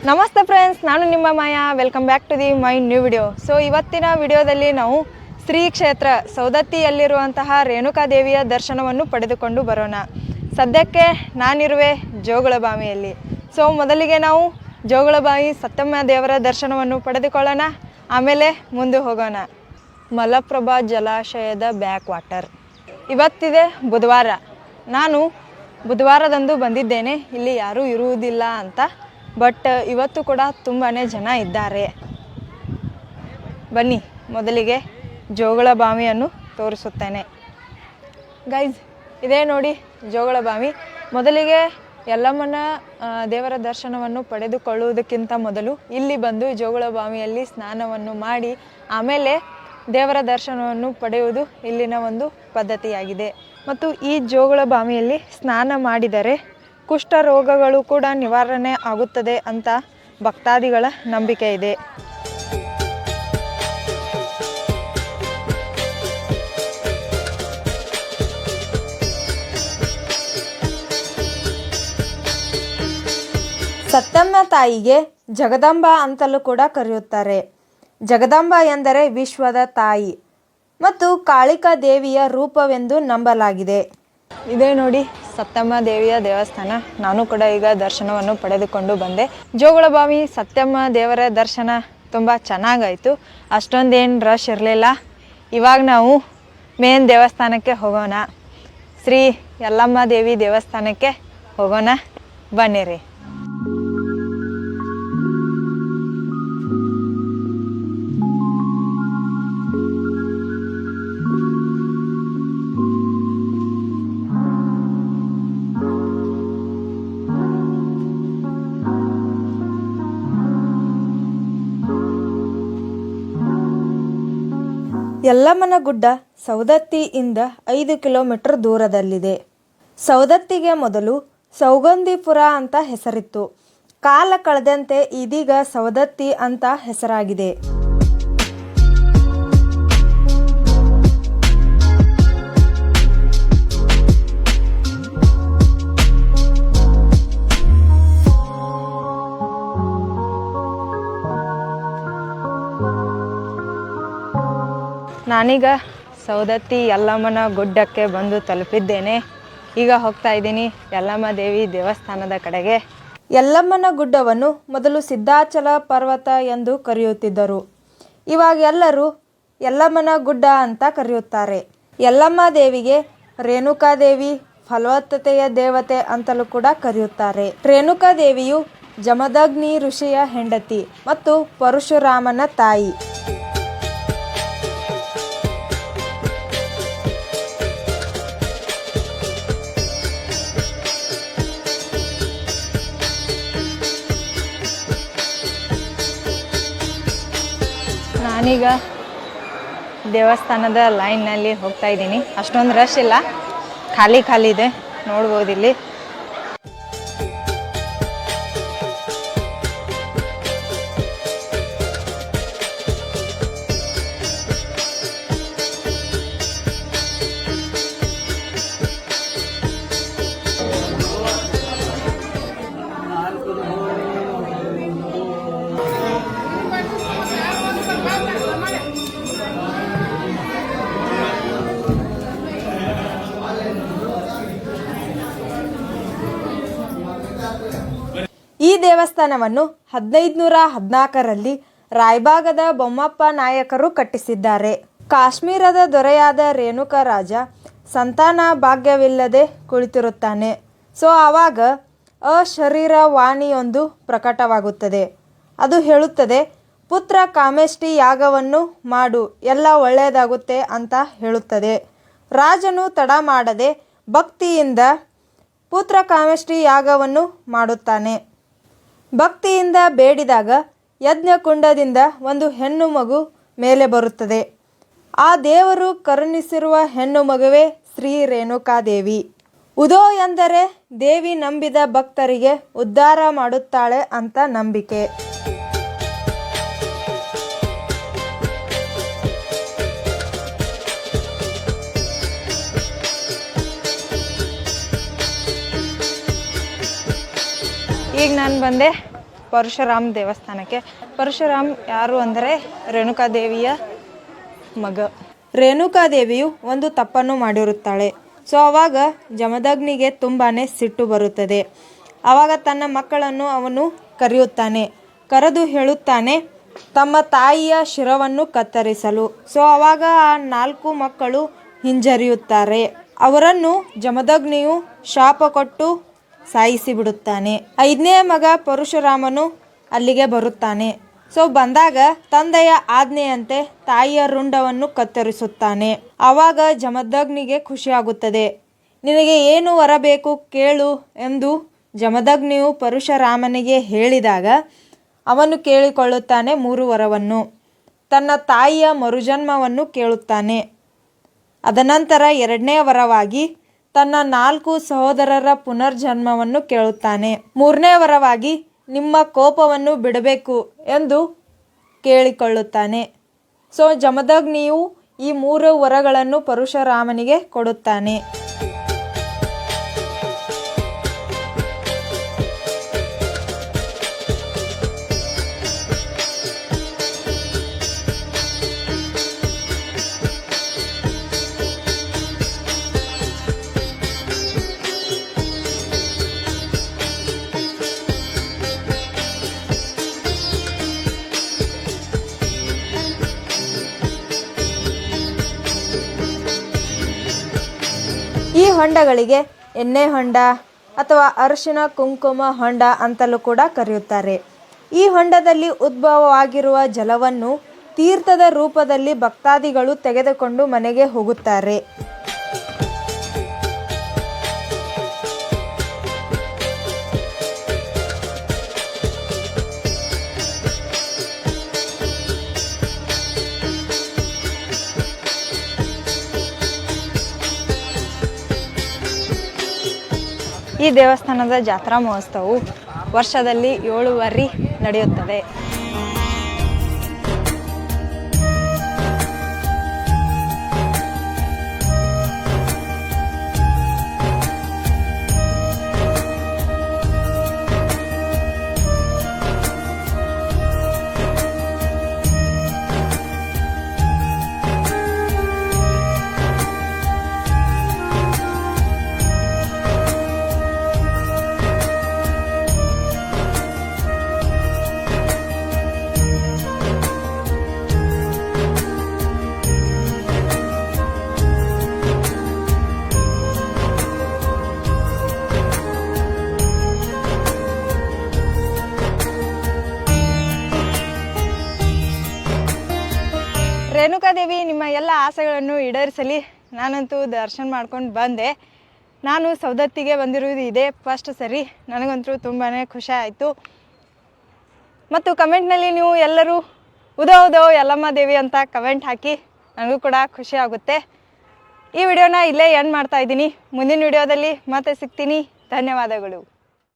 ನಮಸ್ತೆ ಫ್ರೆಂಡ್ಸ್, ನಾನು ನಿಮ್ಮ Maya. Welcome back to the my new video. So ಇವತ್ತಿನ ವಿಡಿಯೋದಲ್ಲಿ ನಾವು ಶ್ರೀ ಕ್ಷೇತ್ರ ಸೌದತ್ತಿಯಲ್ಲಿರುವಂತಹ ರೇಣುಕಾದೇವಿಯ ದರ್ಶನವನ್ನು ಪಡೆದುಕೊಂಡು ಬರೋಣ. ಸದ್ಯಕ್ಕೆ ನಾನಿರುವೆ ಜೋಗುಳಬಾವಿಯಲ್ಲಿ. ಸೊ ಮೊದಲಿಗೆ ನಾವು ಜೋಗುಳಬಾವಿ ಸತ್ಯಮ್ಮ ದೇವರ ದರ್ಶನವನ್ನು ಪಡೆದುಕೊಳ್ಳೋಣ, ಆಮೇಲೆ ಮುಂದೆ ಹೋಗೋಣ. ಮಲಪ್ರಭಾ ಜಲಾಶಯದ ಬ್ಯಾಕ್ ವಾಟರ್. ಇವತ್ತಿದೆ ಬುಧವಾರ. ನಾನು ಬುಧವಾರದಂದು ಬಂದಿದ್ದೇನೆ, ಇಲ್ಲಿ ಯಾರೂ ಇರುವುದಿಲ್ಲ ಅಂತ. ಬಟ್ ಇವತ್ತು ಕೂಡ ತುಂಬಾ ಜನ ಇದ್ದಾರೆ. ಬನ್ನಿ ಮೊದಲಿಗೆ ಜೋಗುಳಬಾವಿಯನ್ನು ತೋರಿಸುತ್ತೇನೆ. ಗೈಸ್, ಇದೇ ನೋಡಿ ಜೋಗುಳಬಾವಿ. ಮೊದಲಿಗೆ ಯಲ್ಲಮ್ಮನ ದೇವರ ದರ್ಶನವನ್ನು ಪಡೆದುಕೊಳ್ಳುವುದಕ್ಕಿಂತ ಮೊದಲು ಇಲ್ಲಿ ಬಂದು ಜೋಗುಳಬಾವಿಯಲ್ಲಿ ಸ್ನಾನವನ್ನು ಮಾಡಿ ಆಮೇಲೆ ದೇವರ ದರ್ಶನವನ್ನು ಪಡೆಯುವುದು ಇಲ್ಲಿನ ಒಂದು ಪದ್ಧತಿಯಾಗಿದೆ. ಮತ್ತು ಈ ಜೋಗುಳಬಾವಿಯಲ್ಲಿ ಸ್ನಾನ ಮಾಡಿದರೆ ಕುಷ್ಠರೋಗಗಳು ಕೂಡ ನಿವಾರಣೆ ಆಗುತ್ತದೆ ಅಂತ ಭಕ್ತಾದಿಗಳ ನಂಬಿಕೆ ಇದೆ. ಸತ್ಯಮ್ಮ ತಾಯಿಗೆ ಜಗದಂಬ ಅಂತಲೂ ಕೂಡ ಕರೆಯುತ್ತಾರೆ. ಜಗದಂಬ ಎಂದರೆ ವಿಶ್ವದ ತಾಯಿ ಮತ್ತು ಕಾಳಿಕಾ ದೇವಿಯ ರೂಪವೆಂದು ನಂಬಲಾಗಿದೆ. ಇದೇ ನೋಡಿ ಸತ್ಯಮ್ಮ ದೇವಿಯ ದೇವಸ್ಥಾನ. ನಾನು ಕೂಡ ಈಗ ದರ್ಶನವನ್ನು ಪಡೆದುಕೊಂಡು ಬಂದೆ. ಜೋಗುಳಬಾವಿ ಸತ್ಯಮ್ಮ ದೇವರ ದರ್ಶನ ತುಂಬ ಚೆನ್ನಾಗಾಯಿತು. ಅಷ್ಟೊಂದೇನು ರಶ್ ಇರಲಿಲ್ಲ. ಇವಾಗ ನಾವು ಮೇನ್ ದೇವಸ್ಥಾನಕ್ಕೆ ಹೋಗೋಣ. ಶ್ರೀ ಯಲ್ಲಮ್ಮ ದೇವಿ ದೇವಸ್ಥಾನಕ್ಕೆ ಹೋಗೋಣ, ಬನ್ನಿರಿ. ಯಲ್ಲಮ್ಮನ ಗುಡ್ಡ ಸೌದತ್ತಿಯಿಂದ 5 ಕಿಲೋಮೀಟರ್ ದೂರದಲ್ಲಿದೆ. ಸೌದತ್ತಿಗೆ ಮೊದಲು ಸೌಗಂಧಿಪುರ ಅಂತ ಹೆಸರಿತ್ತು. ಕಾಲ ಕಳೆದಂತೆ ಇದೀಗ ಸೌದತ್ತಿ ಅಂತ ಹೆಸರಾಗಿದೆ. ನಾನೀಗ ಸೌದತ್ತಿ ಯಲ್ಲಮ್ಮನ ಗುಡ್ಡಕ್ಕೆ ಬಂದು ತಲುಪಿದ್ದೇನೆ. ಈಗ ಹೋಗ್ತಾ ಇದ್ದೀನಿ ಯಲ್ಲಮ್ಮ ದೇವಿ ದೇವಸ್ಥಾನದ ಕಡೆಗೆ. ಯಲ್ಲಮ್ಮನ ಗುಡ್ಡವನ್ನು ಮೊದಲು ಸಿದ್ಧಾಚಲ ಪರ್ವತ ಎಂದು ಕರೆಯುತ್ತಿದ್ದರು. ಇವಾಗ ಎಲ್ಲರೂ ಯಲ್ಲಮ್ಮನ ಗುಡ್ಡ ಅಂತ ಕರೆಯುತ್ತಾರೆ. ಯಲ್ಲಮ್ಮ ದೇವಿಗೆ ರೇಣುಕಾದೇವಿ ಫಲವತ್ತತೆಯ ದೇವತೆ ಅಂತಲೂ ಕೂಡ ಕರೆಯುತ್ತಾರೆ. ರೇಣುಕಾದೇವಿಯು ಜಮದಗ್ನಿ ಋಷಿಯ ಹೆಂಡತಿ ಮತ್ತು ಪರಶುರಾಮನ ತಾಯಿ. ನಾನೀಗ ದೇವಸ್ಥಾನದ ಲೈನ್ನಲ್ಲಿ ಹೋಗ್ತಾ ಇದ್ದೀನಿ. ಅಷ್ಟೊಂದು ರಶ್ ಇಲ್ಲ, ಖಾಲಿ ಇದೆ, ನೋಡ್ಬೋದು ಇಲ್ಲಿ. ಈ ದೇವಸ್ಥಾನವನ್ನು 1514ರಲ್ಲಿ ರಾಯಬಾಗದ ಬೊಮ್ಮಪ್ಪ ನಾಯಕರು ಕಟ್ಟಿಸಿದ್ದಾರೆ. ಕಾಶ್ಮೀರದ ದೊರೆಯಾದ ರೇಣುಕಾ ರಾಜ ಸಂತಾನ ಭಾಗ್ಯವಿಲ್ಲದೆ ಕುಳಿತಿರುತ್ತಾನೆ. ಸೊ ಆವಾಗ ಅಶರೀರ ವಾಣಿಯೊಂದು ಪ್ರಕಟವಾಗುತ್ತದೆ. ಅದು ಹೇಳುತ್ತದೆ, ಪುತ್ರ ಕಾಮೇಷ್ಟಿ ಯಾಗವನ್ನು ಮಾಡು, ಎಲ್ಲ ಒಳ್ಳೆಯದಾಗುತ್ತೆ ಅಂತ ಹೇಳುತ್ತದೆ. ರಾಜನು ತಡ ಮಾಡದೆ ಭಕ್ತಿಯಿಂದ ಪುತ್ರ ಕಾಮೇಷ್ಟಿ ಯಾಗವನ್ನು ಮಾಡುತ್ತಾನೆ. ಭಕ್ತಿಯಿಂದ ಬೇಡಿದಾಗ ಯಜ್ಞಕುಂಡದಿಂದ ಒಂದು ಹೆಣ್ಣು ಮಗು ಮೇಲೆ ಬರುತ್ತದೆ. ಆ ದೇವರು ಕರುಣಿಸಿರುವ ಹೆಣ್ಣು ಮಗುವೇ ಶ್ರೀ ರೇಣುಕಾದೇವಿ. ಉದೋ ಎಂದರೆ ದೇವಿ ನಂಬಿದ ಭಕ್ತರಿಗೆ ಉದ್ಧಾರ ಮಾಡುತ್ತಾಳೆ ಅಂತ ನಂಬಿಕೆ. ಈಗ ನಾನು ಬಂದೆ ಪರಶುರಾಮ್ ದೇವಸ್ಥಾನಕ್ಕೆ. ಪರಶುರಾಮ್ ಯಾರು ಅಂದರೆ ರೇಣುಕಾದೇವಿಯ ಮಗ. ರೇಣುಕಾದೇವಿಯು ಒಂದು ತಪ್ಪನ್ನು ಮಾಡಿರುತ್ತಾಳೆ. ಸೊ ಆವಾಗ ಜಮದಗ್ನಿಗೆ ತುಂಬಾ ಸಿಟ್ಟು ಬರುತ್ತದೆ. ಆವಾಗ ತನ್ನ ಮಕ್ಕಳನ್ನು ಅವನು ಕರೆಯುತ್ತಾನೆ. ಕರೆದು ಹೇಳುತ್ತಾನೆ ತಮ್ಮ ತಾಯಿಯ ಶಿರವನ್ನು ಕತ್ತರಿಸಲು. ಸೊ ಆವಾಗ ಆ 4 ಮಕ್ಕಳು ಹಿಂಜರಿಯುತ್ತಾರೆ. ಅವರನ್ನು ಜಮದಗ್ನಿಯು ಶಾಪ ಕೊಟ್ಟು ಸಾಯಿಸಿ ಬಿಡುತ್ತಾನೆ. 5ನೇ ಮಗ ಪರಶುರಾಮನು ಅಲ್ಲಿಗೆ ಬರುತ್ತಾನೆ. ಸೊ ಬಂದಾಗ ತಂದೆಯ ಆಜ್ಞೆಯಂತೆ ತಾಯಿಯ ರುಂಡವನ್ನು ಕತ್ತರಿಸುತ್ತಾನೆ. ಆವಾಗ ಜಮದಗ್ನಿಗೆ ಖುಷಿಯಾಗುತ್ತದೆ. ನಿನಗೆ ಏನು ವರ ಬೇಕು ಕೇಳು ಎಂದು ಜಮದಗ್ನಿಯು ಪರಶುರಾಮನಿಗೆ ಹೇಳಿದಾಗ ಅವನು ಕೇಳಿಕೊಳ್ಳುತ್ತಾನೆ 3 ವರವನ್ನು. ತನ್ನ ತಾಯಿಯ ಮರುಜನ್ಮವನ್ನು ಕೇಳುತ್ತಾನೆ. ಅದನಂತರ 2ನೇ ವರವಾಗಿ ತನ್ನ 4 ಸಹೋದರರ ಪುನರ್ಜನ್ಮವನ್ನು ಕೇಳುತ್ತಾನೆ. 3ನೇ ವರವಾಗಿ ನಿಮ್ಮ ಕೋಪವನ್ನು ಬಿಡಬೇಕು ಎಂದು ಕೇಳಿಕೊಳ್ಳುತ್ತಾನೆ. ಸೊ ಜಮದಗ್ನಿಯು ಈ 3 ವರಗಳನ್ನು ಪರಶುರಾಮನಿಗೆ ಕೊಡುತ್ತಾನೆ. ಈ ಹೊಂಡಗಳಿಗೆ ಎಣ್ಣೆ ಹೊಂಡ ಅಥವಾ ಅರಿಶಿನ ಕುಂಕುಮ ಹೊಂಡ ಅಂತಲೂ ಕೂಡ ಕರೆಯುತ್ತಾರೆ. ಈ ಹೊಂಡದಲ್ಲಿ ಉದ್ಭವವಾಗಿರುವ ಜಲವನ್ನು ತೀರ್ಥದ ರೂಪದಲ್ಲಿ ಭಕ್ತಾದಿಗಳು ತೆಗೆದುಕೊಂಡು ಮನೆಗೆ ಹೋಗುತ್ತಾರೆ. ಈ ದೇವಸ್ಥಾನದ ಜಾತ್ರಾ ಮಹೋತ್ಸವವು ವರ್ಷದಲ್ಲಿ 7 ಬಾರಿ ನಡೆಯುತ್ತದೆ. ರೇಣುಕಾದೇವಿ ನಿಮ್ಮ ಎಲ್ಲ ಆಸೆಗಳನ್ನು ಈಡೇರಿಸಲಿ. ನಾನಂತೂ ದರ್ಶನ ಮಾಡ್ಕೊಂಡು ಬಂದೆ. ನಾನು ಸೌದತ್ತಿಗೆ ಬಂದಿರುವುದು ಇದೇ ಫಸ್ಟ್ ಸರಿ. ನನಗಂತೂ ತುಂಬಾ ಖುಷಿ ಆಯಿತು. ಮತ್ತು ಕಮೆಂಟ್ನಲ್ಲಿ ನೀವು ಎಲ್ಲರೂ ಉದೋ ಯಲ್ಲಮ್ಮ ದೇವಿ ಅಂತ ಕಮೆಂಟ್ ಹಾಕಿ, ನನಗೂ ಕೂಡ ಖುಷಿ ಆಗುತ್ತೆ. ಈ ವಿಡಿಯೋನ ಇಲ್ಲೇ ಎಂಡ್ ಮಾಡ್ತಾ ಇದ್ದೀನಿ. ಮುಂದಿನ ವಿಡಿಯೋದಲ್ಲಿ ಮತ್ತೆ ಸಿಗ್ತೀನಿ. ಧನ್ಯವಾದಗಳು.